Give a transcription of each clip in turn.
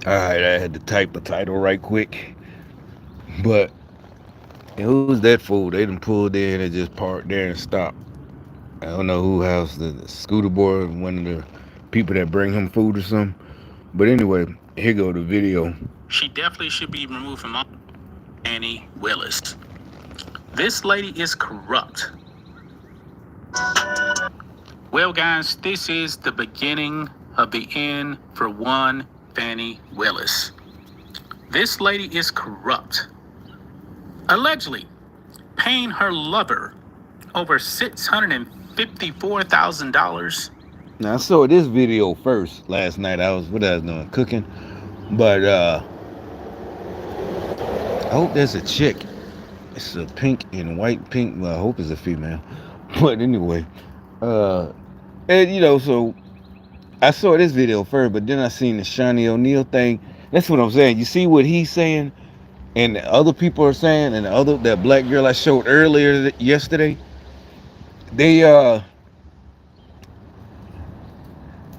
Alright, I had to type a title right quick. But who's that fool? They done pulled in and just parked there and stopped. I don't know who house the scooter boy, one of the people that bring him food or something. But anyway, here go the video. She definitely should be removed from office. Annie Willis. This lady is corrupt. Well, guys, this is the beginning of the end for one Fannie Willis. This lady is corrupt. Allegedly paying her lover over $654,000. Now I saw this video first last night. What I was doing, cooking. But I hope there's a chick. It's a pink and white pink. Well, I hope it's a female. But anyway, uh, and so I saw this video first, but then I seen the Shawnee O'Neal thing. That's what I'm saying. You see what he's saying, and the other people are saying, and that black girl I showed earlier yesterday. They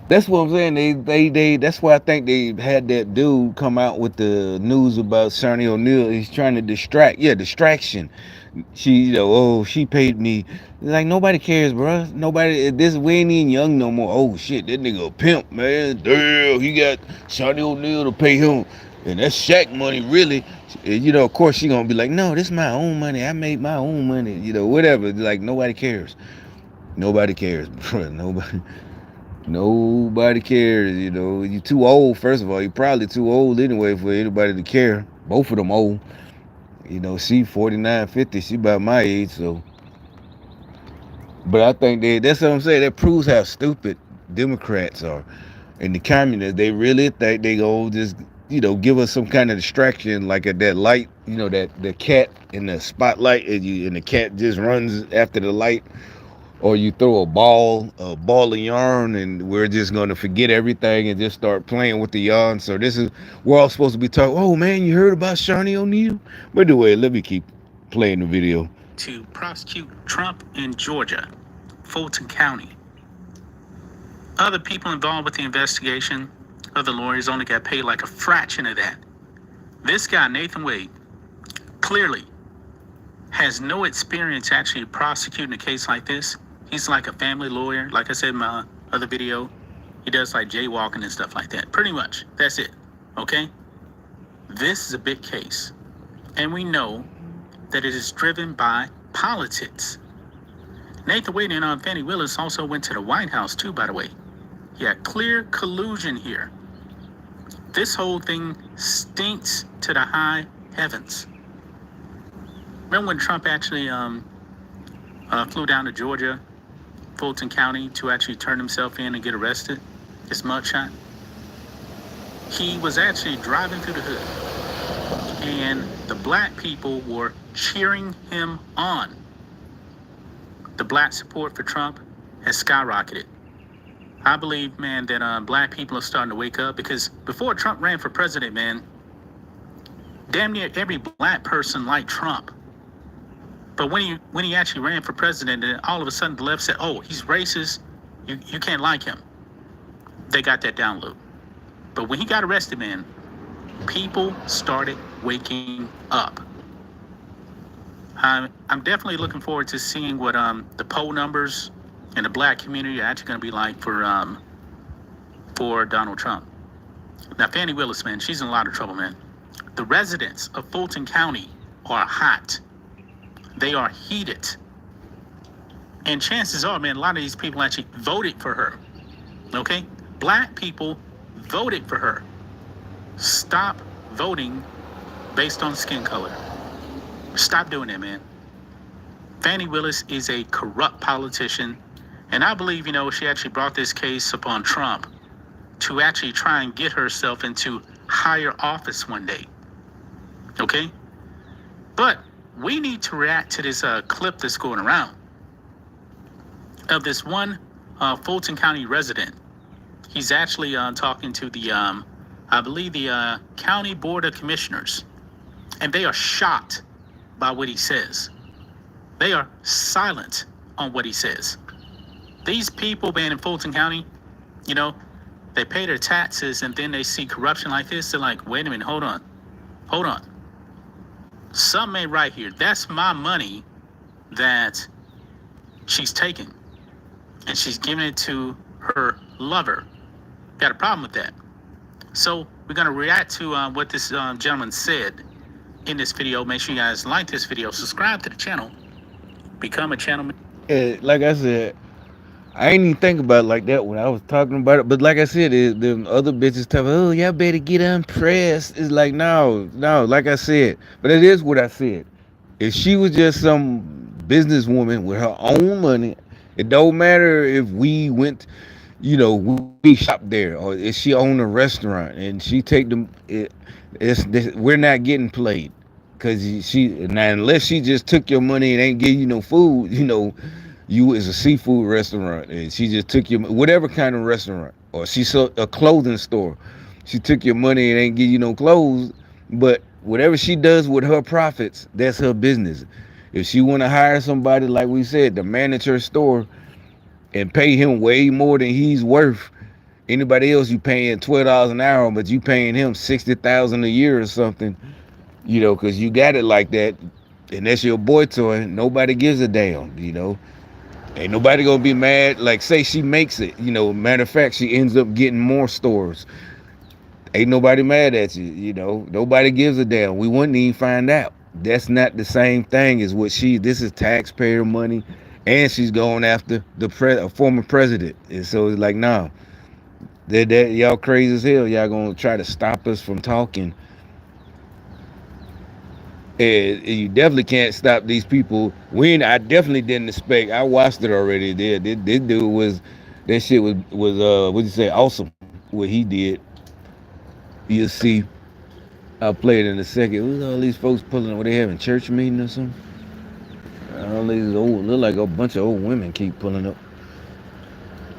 That's what I'm saying. That's why I think they had that dude come out with the news about Shawnee O'Neal. He's trying to distract. Yeah, distraction. Oh, she paid me. Like nobody cares, bro. Nobody. This we ain't even young no more. Oh shit, that nigga a pimp, man. Damn, he got Shawnee O'Neal to pay him, and that's Shaq money, really. And, of course she gonna be like, no, this is my own money. I made my own money. Whatever. Like nobody cares. Nobody cares, bro. Nobody. Nobody cares, You too old, first of all. You probably too old anyway for anybody to care. Both of them old. She 49, 50. She about my age, so. But I think that's what I'm saying. That proves how stupid Democrats are. And the communists, they really think they go just, give us some kind of distraction like at that light, that the cat in the spotlight and the cat just runs after the light, or you throw a ball of yarn, and we're just gonna forget everything and just start playing with the yarn. So we're all supposed to be talking. Oh man, you heard about Shawnee O'Neal? But anyway, let me keep playing the video. To prosecute Trump in Georgia, Fulton County. Other people involved with the investigation, other lawyers only got paid like a fraction of that. This guy, Nathan Wade, clearly has no experience actually prosecuting a case like this. He's like a family lawyer. Like I said in my other video, he does like jaywalking and stuff like that. Pretty much. That's it. Okay? This is a big case. And we know that it is driven by politics. Nathan Wade and Fannie Willis also went to the White House too, by the way. Yeah, clear collusion here. This whole thing stinks to the high heavens. Remember when Trump actually flew down to Georgia, Fulton County, to actually turn himself in and get arrested? His mugshot? He was actually driving through the hood, and the black people were cheering him on. The black support for Trump has skyrocketed. I believe, man, that black people are starting to wake up, because before Trump ran for president, man, damn near every black person liked Trump. But when he actually ran for president, and all of a sudden the left said, "Oh, he's racist. You can't like him." They got that down low. But when he got arrested, man, people started waking up. I'm definitely looking forward to seeing what the poll numbers in the black community are actually going to be like for Donald Trump. Now, Fannie Willis, man, she's in a lot of trouble, man. The residents of Fulton County are hot. They are heated. And chances are, man, a lot of these people actually voted for her. Okay? Black people voted for her. Stop voting based on skin color. Stop doing that, man. Fannie Willis is a corrupt politician. And I believe, she actually brought this case upon Trump to actually try and get herself into higher office one day. Okay? But we need to react to this clip that's going around of this one Fulton County resident. He's actually talking to the, I believe, the County Board of Commissioners. And they are shocked by what he says. They are silent on what he says. These people, man, in Fulton County, they they pay their taxes, and then they see corruption like this. They're like, wait a minute, hold on. Something ain't right here. That's my money that she's taking, and she's giving it to her lover. Got a problem with that. So we're going to react to what this gentleman said in this video. Make sure you guys like this video, subscribe to the channel, become a channel. Like I said, I ain't even think about it like that when I was talking about it. But like I said, the other bitches tell me, oh, y'all better get unpressed. It's like, no, like I said. But it is what I said. If she was just some businesswoman with her own money, it don't matter if we went, we shop there, or if she own a restaurant and she take them, we're not getting played. Cause now unless she just took your money and ain't give you no food, you is a seafood restaurant and she just took your whatever kind of restaurant, or she's a clothing store, she took your money and ain't give you no clothes. But whatever she does with her profits, that's her business. If she want to hire somebody, like we said, to manage her store and pay him way more than he's worth, anybody else you paying $12 an hour, but you paying him 60,000 a year or something, because you got it like that, and that's your boy toy. Nobody gives a damn. Ain't nobody gonna be mad. Like, say she makes it, matter of fact, she ends up getting more stores. Ain't nobody mad at you. Nobody gives a damn. We wouldn't even find out. That's not the same thing as this is taxpayer money, and she's going after a former president. And so it's like, nah, that y'all crazy as hell. Y'all gonna try to stop us from talking. And you definitely can't stop these people. I definitely didn't expect. I watched it already. This dude that shit was what you say, awesome. What he did. You'll see. I'll play it in a second. Who's all these folks pulling? Were they having church meeting or something? All these look like a bunch of old women keep pulling up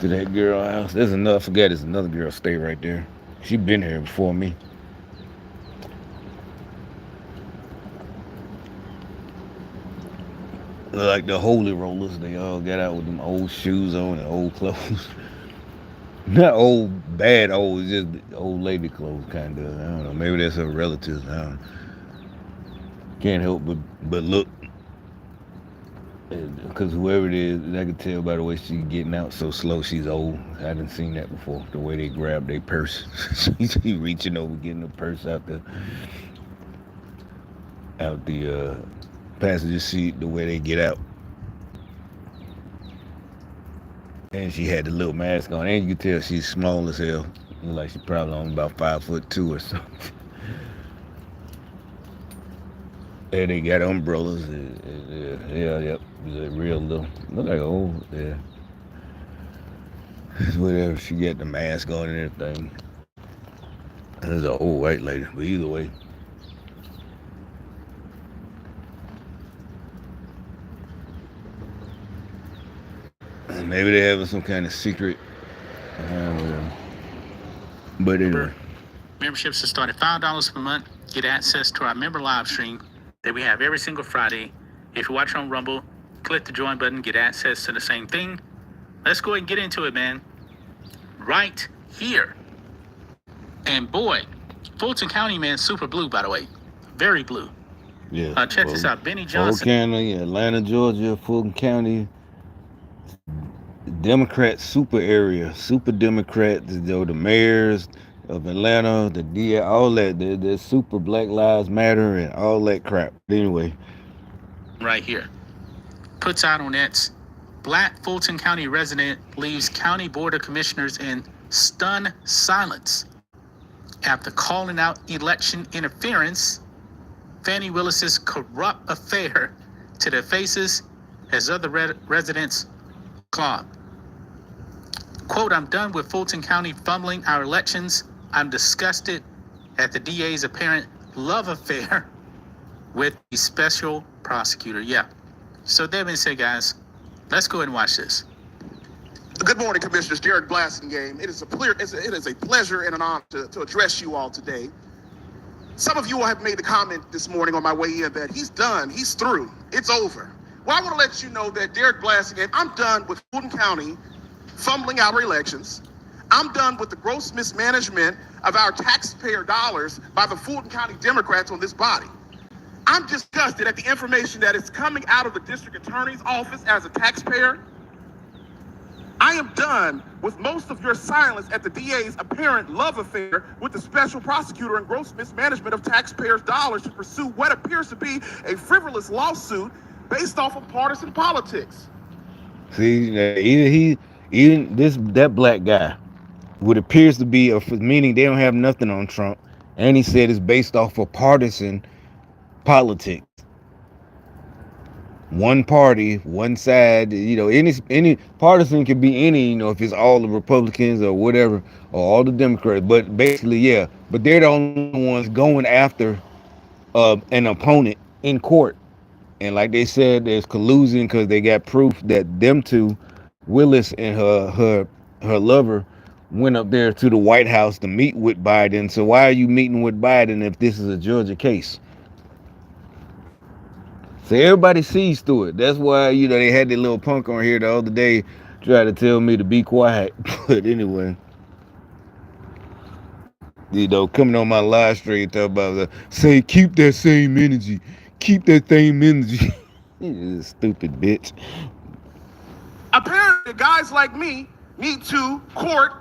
to that girl house. There's another. I forgot. There's another girl stay right there. She been here before me. Like the holy rollers, they all got out with them old shoes on and old clothes. Not old, bad old, just old lady clothes, kind of. I don't know. Maybe that's her relatives. I don't know. Can't help but look. Because whoever it is, I can tell by the way she's getting out so slow, she's old. I haven't seen that before. The way they grab their purse. She reaching over, getting the purse out the passenger seat, the way they get out. And she had the little mask on, and you can tell she's small as hell. Look like she probably only about 5'2" or something. And they got umbrellas. Yep. Real little. Look like old. Yeah. Whatever. She got the mask on and everything. And there's an old white lady, but either way. Maybe they're having some kind of secret. But anyway. Memberships are start at $5 per month. Get access to our member live stream that we have every single Friday. If you're watching on Rumble, click the join button, get access to the same thing. Let's go ahead and get into it, man. Right here. And boy, Fulton County, man, super blue, by the way. Very blue. Yeah. Check this out. Benny Johnson. Fulton County, Atlanta, Georgia, Fulton County. Democrat super area, super Democrat, the mayors of Atlanta, the DA, all that, the super Black Lives Matter and all that crap. But anyway. Right here. Puts out on X, Black Fulton County resident leaves County Board of Commissioners in stunned silence after calling out election interference, Fannie Willis's corrupt affair to their faces as other residents clock. Quote, I'm done with Fulton County fumbling our elections. I'm disgusted at the DA's apparent love affair with the special prosecutor. Yeah. So that being said, guys, let's go ahead and watch this. Good morning, Commissioners. Derek Blassingame. It is a pleasure and an honor to address you all today. Some of you have made the comment this morning on my way in that he's done, he's through, it's over. Well, I want to let you know that Derek Blassingame, I'm done with Fulton County fumbling our elections. I'm done with the gross mismanagement of our taxpayer dollars by the Fulton County Democrats on this body. I'm disgusted at the information that is coming out of the district attorney's office as a taxpayer. I am done with most of your silence at the DA's apparent love affair with the special prosecutor and gross mismanagement of taxpayers' dollars to pursue what appears to be a frivolous lawsuit based off of partisan politics. See, even that black guy, what appears to be meaning they don't have nothing on Trump, and he said it's based off of partisan politics. One party, one side. Any partisan can be any. If it's all the Republicans or whatever, or all the Democrats. But basically, yeah. But they're the only ones going after an opponent in court. And like they said, there's collusion because they got proof that them two, Willis and her lover, went up there to the White House to meet with Biden. So why are you meeting with Biden if this is a Georgia case? So everybody sees through it. That's why they had that little punk on here the other day try to tell me to be quiet. But anyway, coming on my live stream talk about say keep that same energy, keep that same energy. You stupid bitch. Apparently, guys like me need to court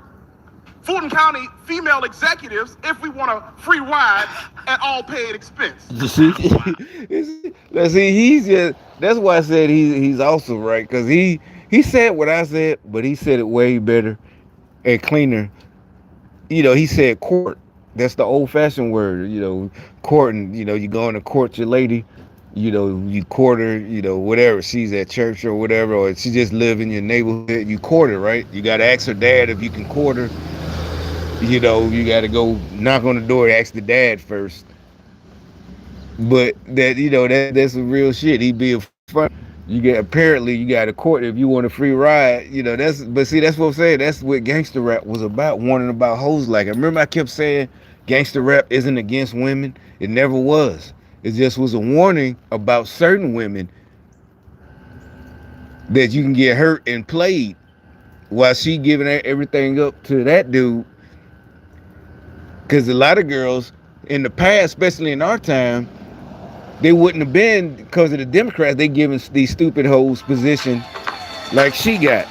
Fulton County female executives if we want a free ride at all paid expense. Let's see. He's just. That's why I said he's also right because he said what I said, but he said it way better and cleaner. He said court. That's the old fashioned word. Courting. You going to court your lady. You court her. Whatever. She's at church or whatever, or she just live in your neighborhood. You court her, right? You got to ask her dad if you can court her. You got to go knock on the door and ask the dad first. But that's some real shit. He be a fun. Apparently you got a court if you want a free ride. But see that's what I'm saying. That's what gangster rap was about, warning about hoes like it. Remember I kept saying gangster rap isn't against women. It never was. It just was a warning about certain women that you can get hurt and played while she giving everything up to that dude. Because a lot of girls in the past, especially in our time, they wouldn't have been because of the Democrats. They giving these stupid hoes position like she got.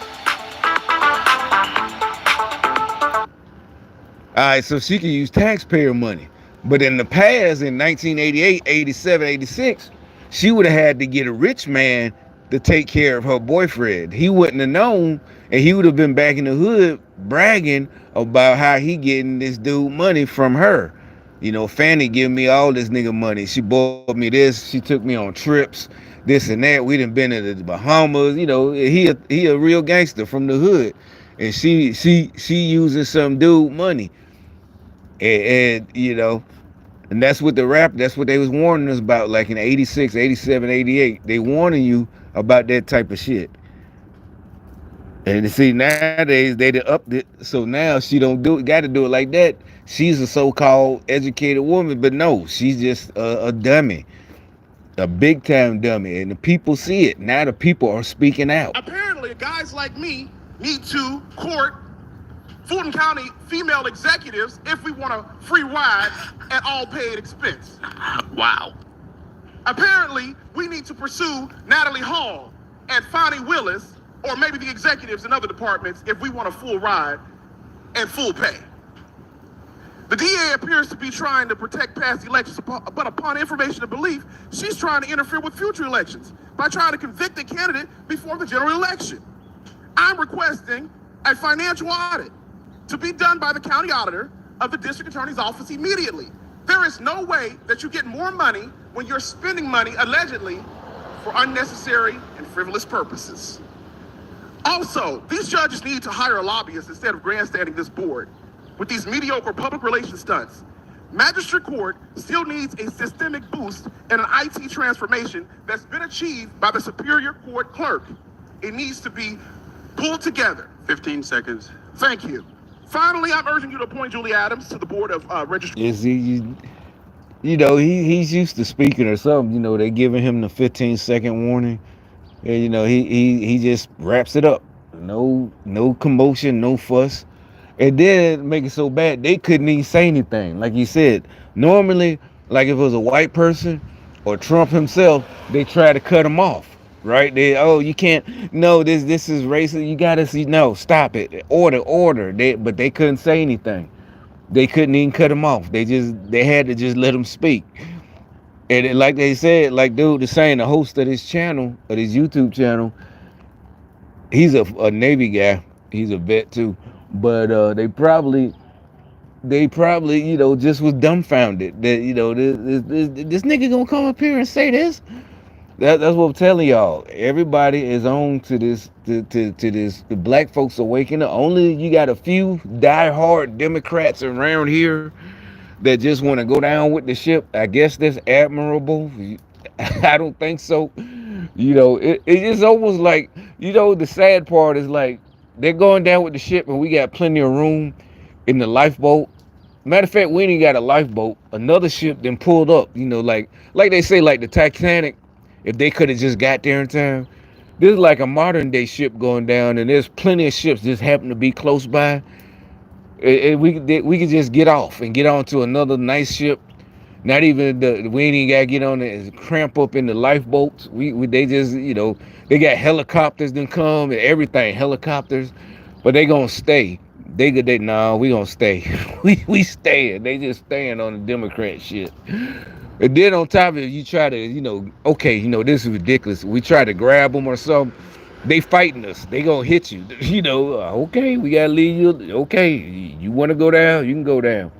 All right, so she can use taxpayer money. But in the past, in 1988, 87, 86, she would have had to get a rich man to take care of her boyfriend. He wouldn't have known, and he would have been back in the hood bragging about how he getting this dude money from her. Fanny giving me all this nigga money. She bought me this. She took me on trips, this and that. We done been to the Bahamas. He a real gangster from the hood, and she using some dude money, and that's what that's what they was warning us about, like in 86, 87, 88. They warning you about that type of shit. And see, nowadays they done upped it, so now she don't got to do it like that. She's a so-called educated woman, but no, she's just a dummy, a big-time dummy, and the people see it. Now the people are speaking out. Apparently, guys like me need to court Fulton County female executives if we want a free ride at all paid expense. Wow. Apparently, we need to pursue Natalie Hall and Fonnie Willis, or maybe the executives in other departments, if we want a full ride and full pay. The DA appears to be trying to protect past elections, but upon information and belief, she's trying to interfere with future elections by trying to convict a candidate before the general election. I'm requesting a financial audit to be done by the county auditor of the district attorney's office immediately. There is no way that you get more money when you're spending money, allegedly, for unnecessary and frivolous purposes. Also, these judges need to hire a lobbyist instead of grandstanding this board with these mediocre public relations stunts. Magistrate Court still needs a systemic boost and an IT transformation that's been achieved by the Superior Court clerk. It needs to be pulled together. 15 seconds. Thank you. Finally, I'm urging you to appoint Julie Adams to the Board of Registrar. Is he's used to speaking or something. They giving him the 15-second warning, and he just wraps it up. No commotion, no fuss. And then make it so bad they couldn't even say anything. Like you said, normally, like if it was a white person or Trump himself, they try to cut him off. Right? They, oh, you can't, no, this is racist. You gotta see, no, stop it. Order. But they couldn't say anything. They couldn't even cut him off. They had to just let him speak. And like they said, like dude is saying, the host of this channel, of this YouTube channel, he's a Navy guy. He's a vet too. But they probably, just was dumbfounded that, this nigga gonna come up here and say this. That's what I'm telling y'all. Everybody is on to this, to this. The black folks are waking up. Only you got a few diehard Democrats around here that just want to go down with the ship. I guess that's admirable. I don't think so. It's almost like, the sad part is like they're going down with the ship and we got plenty of room in the lifeboat. Matter of fact, we ain't got a lifeboat. Another ship then pulled up. Like they say, like the Titanic. If they could have just got there in time, this is like a modern day ship going down, and there's plenty of ships just happen to be close by. We could just get off and get on to another nice ship. Not even we ain't even gotta get on it and cramp up in the lifeboats. We they just, they got helicopters that come and everything, helicopters, but they gonna stay. They nah, we gonna stay. we staying. They just staying on the Democrat shit. And then on top of it, you try to, okay, this is ridiculous. We try to grab them or something. They fighting us. They gonna hit you. Okay, we gotta leave you. Okay, you want to go down? You can go down.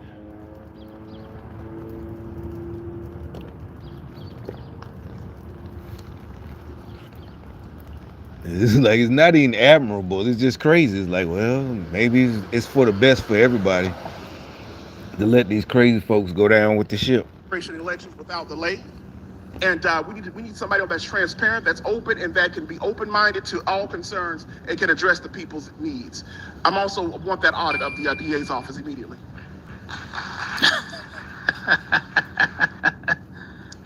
It's like it's not even admirable. It's just crazy. It's like, well, maybe it's for the best for everybody to let these crazy folks go down with the ship. Elections without delay. And we need somebody that's transparent, that's open, and that can be open-minded to all concerns and can address the people's needs. I'm also want that audit of the DA's office immediately.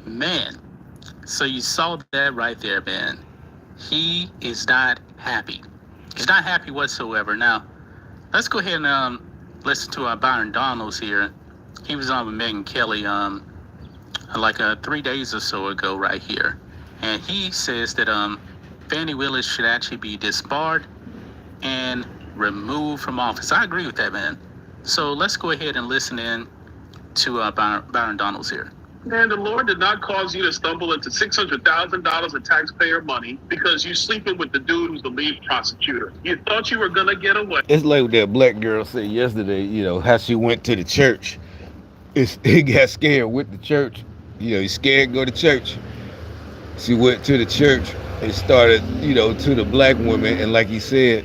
Man, so you saw that right there, man. He is not happy. He's not happy whatsoever. Now, let's go ahead and listen to Byron Donalds here. He was on with Megyn Kelly like 3 days or so ago right here. And he says that Fani Willis should actually be disbarred and removed from office. I agree with that, man. So let's go ahead and listen in to Byron Donalds here. And the Lord did not cause you to stumble into $600,000 of taxpayer money because you sleeping with the dude who's the lead prosecutor. You thought you were gonna get away. It's like what that black girl said yesterday. How she went to the church. It got scared with the church. You scared to go to church. She went to the church and started, to the black women, and like he said,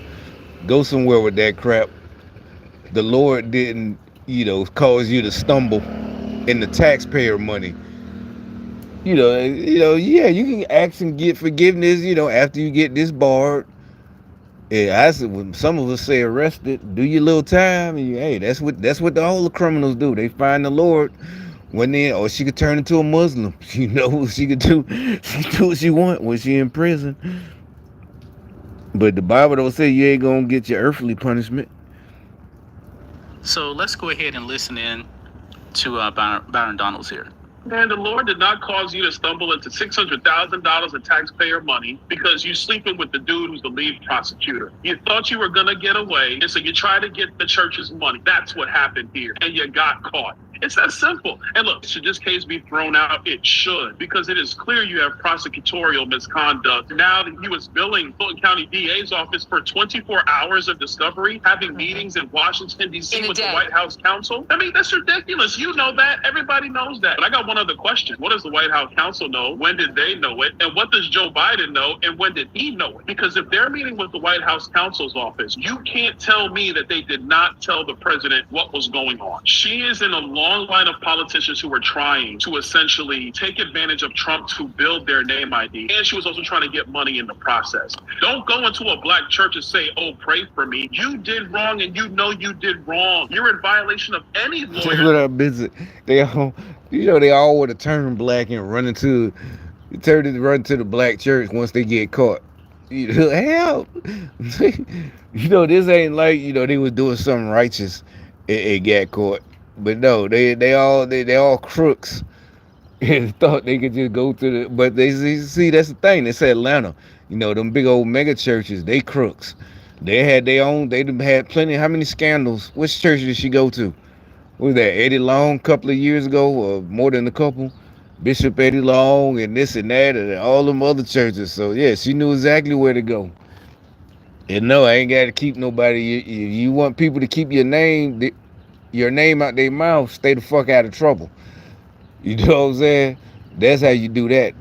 go somewhere with that crap. The Lord didn't, cause you to stumble in the taxpayer money. Yeah, you can ask and get forgiveness, after you get disbarred. Yeah, I said when some of us say arrested, do your little time, and hey, that's what all the criminals do. They find the Lord when they, or she could turn into a Muslim. She could do. She do what she want when she in prison. But the Bible don't say you ain't gonna get your earthly punishment. So let's go ahead and listen in to Byron Donalds here. And the Lord did not cause you to stumble into $600,000 of taxpayer money because you sleeping with the dude who's the lead prosecutor. You thought you were gonna get away, and so you tried to get the church's money. That's what happened here, and you got caught. It's that simple. And look, should this case be thrown out? It should, because it is clear you have prosecutorial misconduct. Now that he was billing Fulton County DA's office for 24 hours of discovery, having meetings in Washington, D.C. with the White House counsel. I mean, that's ridiculous. You know that. Everybody knows that. But I got one other question. What does the White House counsel know? When did they know it? And what does Joe Biden know? And when did he know it? Because if they're meeting with the White House counsel's office, you can't tell me that they did not tell the president what was going on. She is in a long line of politicians who were trying to essentially take advantage of Trump to build their name ID. And she was also trying to get money in the process. Don't go into a black church and say, oh, pray for me. You did wrong and you know you did wrong. You're in violation of any lawyer. That's what I visit. They all want to turn black and run to the black church once they get caught. Hell, this ain't like they was doing something righteous and got caught. But no, they all crooks and thought they could just go to the. But they see that's the thing. It's Atlanta. Them big old mega churches. They crooks. They had their own. They done had plenty. How many scandals? Which church did she go to? What was that, Eddie Long, a couple of years ago, or more than a couple? Bishop Eddie Long and this and that and all them other churches. So yeah, she knew exactly where to go. And no, I ain't got to keep nobody. You want people to keep your name out their mouth. Stay the fuck out of trouble. You know what I'm saying? That's how you do that.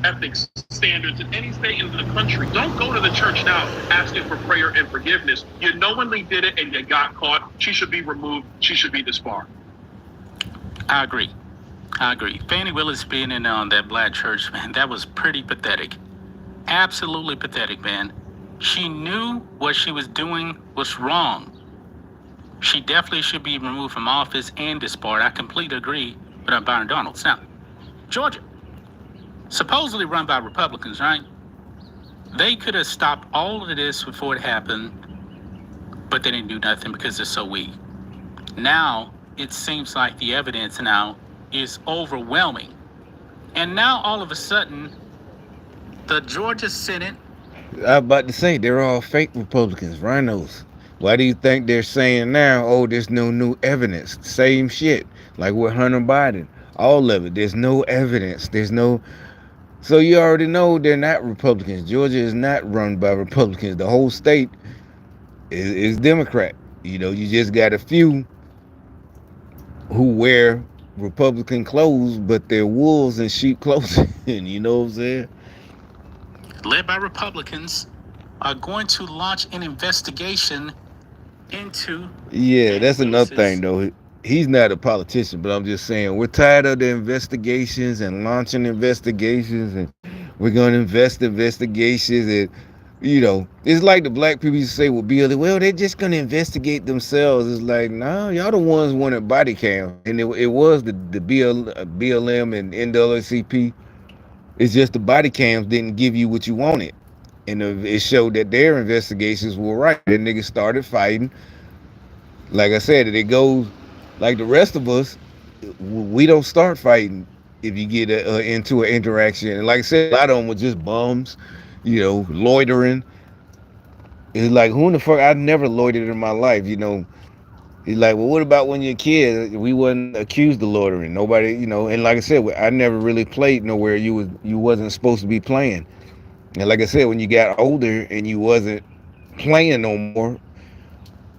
Ethics standards in any state in the country. Don't go to the church now asking for prayer and forgiveness. You knowingly did it and you got caught. She should be removed. She should be disbarred. I agree. Fannie Willis being in that black church, man, that was pretty pathetic. Absolutely pathetic, man. She knew what she was doing was wrong. She definitely should be removed from office and disbarred. I completely agree with Byron Donalds. Now, Georgia, supposedly run by Republicans, right? They could have stopped all of this before it happened, but they didn't do nothing because they're so weak. Now, it seems like the evidence now is overwhelming. And now, all of a sudden, the Georgia Senate. I was about to say they're all fake Republicans, rhinos. Why do you think they're saying now? Oh, there's no new evidence. Same shit, like with Hunter Biden. All of it. There's no evidence. There's no. So you already know they're not Republicans. Georgia is not run by Republicans. The whole state is Democrat. You just got a few who wear Republican clothes, but they're wolves in sheep clothing. You know what I'm saying? Led by Republicans, are going to launch an investigation into Yeah, Fannie that's another thing Willis's. though. He's not a politician, but I'm just saying we're tired of the investigations and launching investigations, and we're going to invest investigations, and it's like the black people used to say, well, they're just going to investigate themselves. It's like, no, y'all the ones wanted body cam, and it was the BLM and NAACP. It's just the body cams didn't give you what you wanted, and it showed that their investigations were right. The niggas started fighting. Like I said, it goes like the rest of us. We don't start fighting if you get into an interaction. And like I said, a lot of them were just bums, loitering. It's like, who in the fuck? I never loitered in my life. He's like, well, what about when you're a kid? We wasn't accused of loitering. Nobody. And like I said, I never really played nowhere you wasn't supposed to be playing. And like I said, when you got older and you wasn't playing no more,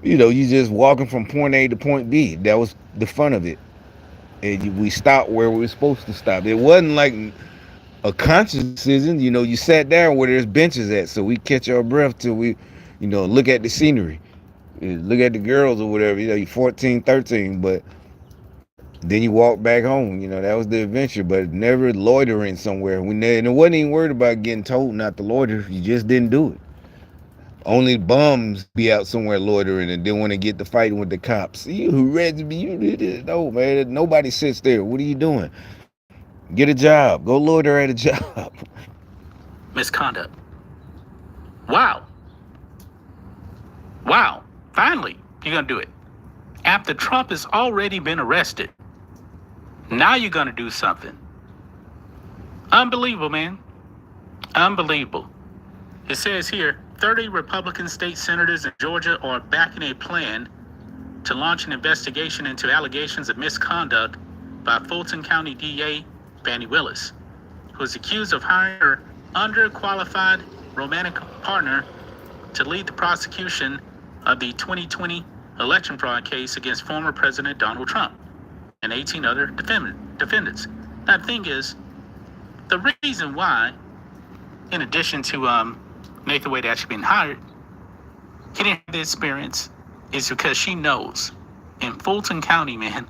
you just walking from point A to point B. That was the fun of it. And we stopped where we were supposed to stop. It wasn't like a conscious decision. You sat down where there's benches at, so we catch our breath till we, look at the scenery, look at the girls or whatever. You're 14, 13, but then you walk back home. That was the adventure, but never loitering somewhere. And it wasn't even worried about getting told not to loiter. You just didn't do it. Only bums be out somewhere loitering and then want to get to fighting with the cops. You ready to be? You did it. No, man. Nobody sits there. What are you doing? Get a job. Go loiter at a job. Misconduct. Wow. Wow. Finally, you're going to do it. After Trump has already been arrested, now you're going to do something. Unbelievable, man. Unbelievable. It says here, 30 Republican state senators in Georgia are backing a plan to launch an investigation into allegations of misconduct by Fulton County DA Fannie Willis, who is accused of hiring her underqualified romantic partner to lead the prosecution of the 2020 election fraud case against former President Donald Trump and 18 other defendants. Now, the thing is, the reason why, in addition to Nathan Wade actually being hired, he didn't have the experience, is because she knows in Fulton County, man,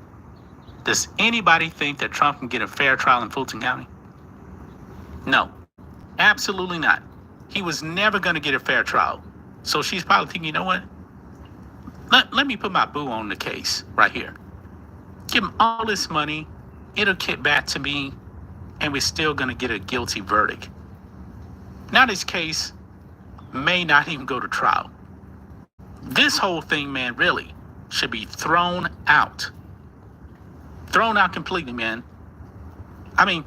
does anybody think that Trump can get a fair trial in Fulton County? No, absolutely not. He was never going to get a fair trial. So she's probably thinking, you know what? Let me put my boo on the case right here. Give him all this money. It'll get back to me. And we're still going to get a guilty verdict. Now this case may not even go to trial. This whole thing, man, really should be thrown out. Thrown out completely, man. I mean,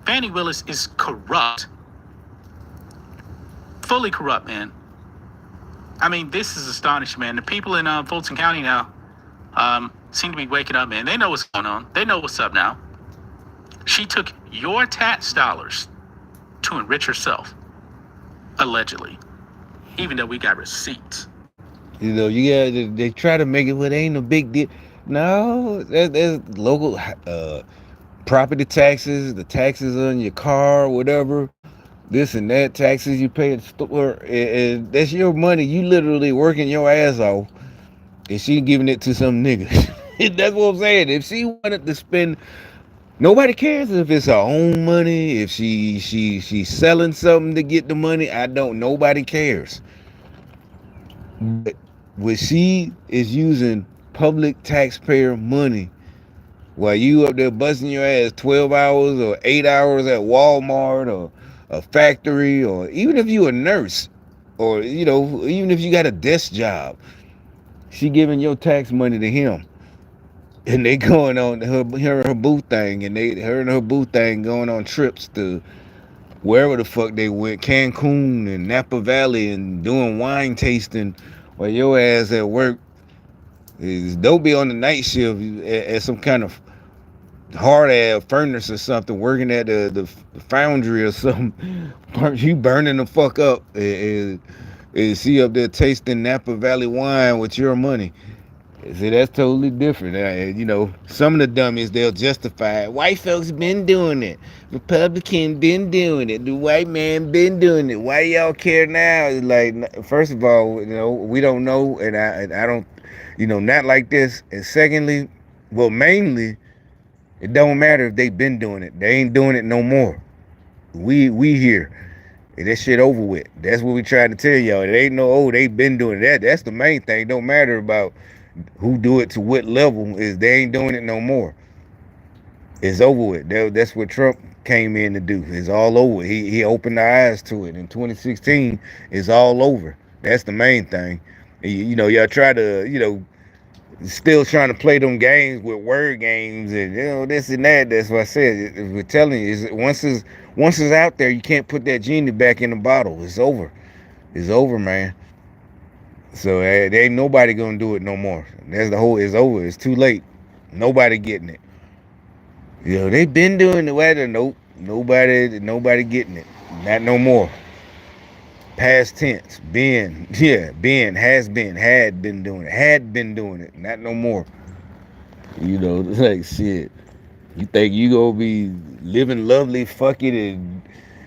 Fannie Willis is corrupt. Fully corrupt, man. I mean, this is astonishing, man. The people in Fulton County now seem to be waking up, man. They know what's going on. They know what's up now. She took your tax dollars to enrich herself, allegedly, even though we got receipts. You know, they try to make it what ain't a big deal. No, there's local property taxes, the taxes on your car, whatever, this and that, taxes you pay at the store, and that's your money. You literally working your ass off, and she giving it to some nigga. That's what I'm saying. If she wanted to spend, nobody cares if it's her own money. If she's selling something to get the money, I don't. Nobody cares. But when she is using public taxpayer money while you up there busting your ass 12 hours or 8 hours at Walmart or a factory, or even if you a nurse, or even if you got a desk job, she giving your tax money to him, and they going on her boo thing, and her and her boo thing going on trips to wherever the fuck they went, Cancun and Napa Valley, and doing wine tasting while your ass at work is don't be on the night shift at some kind of hard ass furnace or something, working at the foundry or something. You burning the fuck up, and she up there tasting Napa Valley wine with your money. See, that's totally different. Some of the dummies, they'll justify it. White folks been doing it. Republican been doing it. The white man been doing it. Why y'all care now? It's like, first of all, we don't know, and I don't, not like this. And secondly, well, mainly, it don't matter if they been doing it. They ain't doing it no more. We here. And that shit over with. That's what we trying to tell y'all. It ain't no, they been doing that. That's the main thing. It don't matter about who do it to what level, is they ain't doing it no more. It's over with. That's what Trump came in to do. It's all over. He opened our eyes to it. In 2016, it's all over. That's the main thing. Y'all try to, still trying to play them games with word games and this and that. That's what I said. We're telling you, once it's out there, you can't put that genie back in the bottle. It's over. It's over, man. So there ain't nobody gonna do it no more. That's the whole. It's over. It's too late. Nobody getting it. They been doing the weather. Nope. Nobody getting it. Not no more. Past tense. Been. Yeah. Been. Has been. Had been doing it. Had been doing it. Not no more. Like shit. You think you gonna be living lovely, fucking and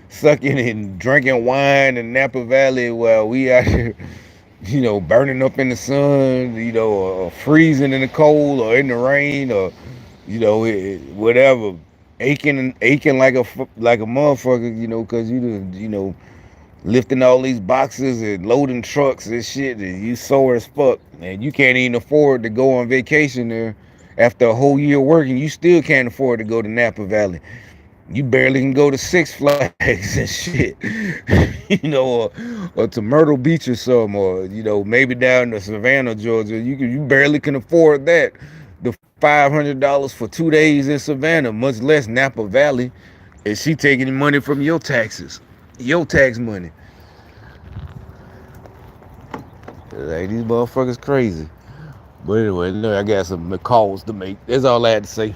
sucking and drinking wine in Napa Valley while we out here, burning up in the sun, or freezing in the cold or in the rain, or whatever, aching like a motherfucker, because lifting all these boxes and loading trucks and shit, and you sore as fuck, and you can't even afford to go on vacation there. After a whole year working, you still can't afford to go to Napa Valley. You barely can go to Six Flags and shit, or to Myrtle Beach or something, or maybe down to Savannah, Georgia. You barely can afford that. The $500 for 2 days in Savannah, much less Napa Valley, and she taking money from your taxes, your tax money. Like, these motherfuckers crazy. But anyway, I got some calls to make. That's all I had to say.